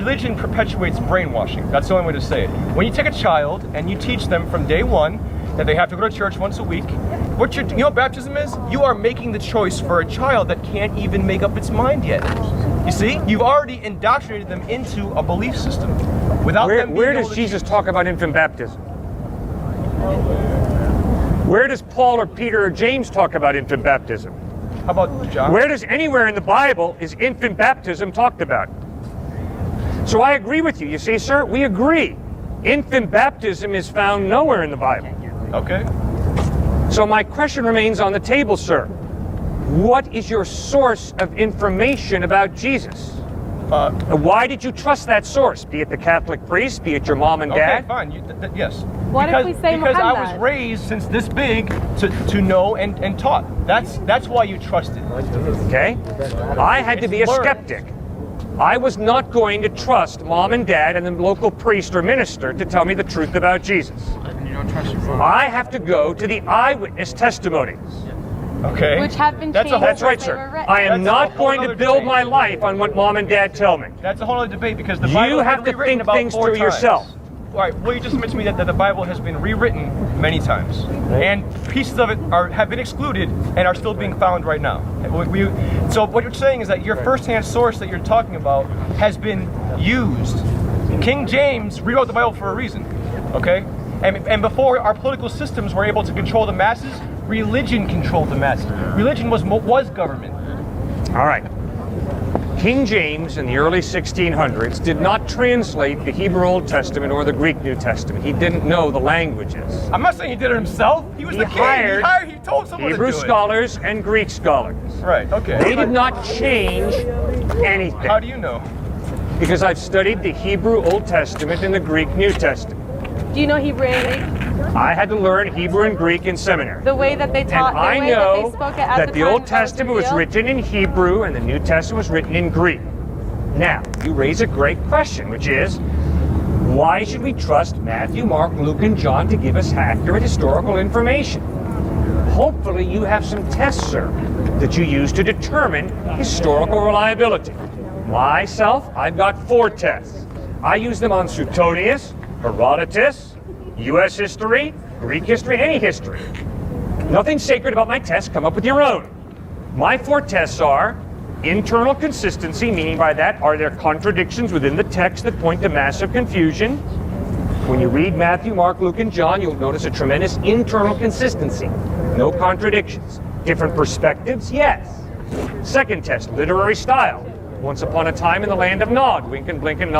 Religion perpetuates brainwashing. That's the only way to say it. When you take a child and you teach them from day one that they have to go to church once a week, you know what baptism is? You are making the choice for a child that can't even make up its mind yet. You see? You've already indoctrinated them into a belief system. Where does Jesus talk about infant baptism? Where does Paul or Peter or James talk about infant baptism? How about John? Where does anywhere in the Bible is infant baptism talked about? So I agree with you. You see, sir, we agree. Infant baptism is found nowhere in the Bible. Okay. So my question remains on the table, sir. What is your source of information about Jesus? Why did you trust that source? Be it the Catholic priest, be it your mom and dad? Okay, fine. Yes. What if we say Because I Muhammad? was raised since this big to know and taught. That's why you trusted. Okay. I had to be a skeptic. I was not going to trust mom and dad and the local priest or minister to tell me the truth about Jesus. You don't trust your mom. I have to go to the eyewitness testimonies. Okay. Which have been changed. That's right, since sir. they were written. I am That's not a whole going to other build debate. my life on what mom and dad tell me. That's a whole other debate because the Bible You has have been to rewritten think about things 4 through times. yourself. All right. Well, you just mentioned to me that the Bible has been rewritten many times, and pieces of it have been excluded and are still being found right now. So what you're saying is that your first-hand source that you're talking about has been used. King James rewrote the Bible for a reason. Okay. And before our political systems were able to control the masses, religion controlled the masses. Religion was government. All right. King James in the early 1600s did not translate the Hebrew Old Testament or the Greek New Testament. He didn't know the languages. I'm not saying he did it himself. He was the king. He told someone Hebrew to do it. scholars and Greek scholars. Right. Okay. They did not change anything. How do you know? Because I've studied the Hebrew Old Testament and the Greek New Testament. Do you know Hebrew and Greek? I had to learn Hebrew and Greek in seminary. The way that they taught, And I the way that know they spoke it at that the time Old was Testament was real. written in Hebrew and the New Testament was written in Greek. Now, you raise a great question, which is, why should we trust Matthew, Mark, Luke, and John to give us accurate historical information? Hopefully you have some tests, sir, that you use to determine historical reliability. Myself, I've got 4 tests. I use them on Suetonius, Herodotus, U.S. history, Greek history, any history. Nothing sacred about my tests. Come up with your own. My 4 tests are internal consistency, meaning by that, are there contradictions within the text that point to massive confusion? When you read Matthew, Mark, Luke, and John, you'll notice a tremendous internal consistency. No contradictions. Different perspectives? Yes. Second test, literary style. Once upon a time in the land of Nod, wink and blink and nod.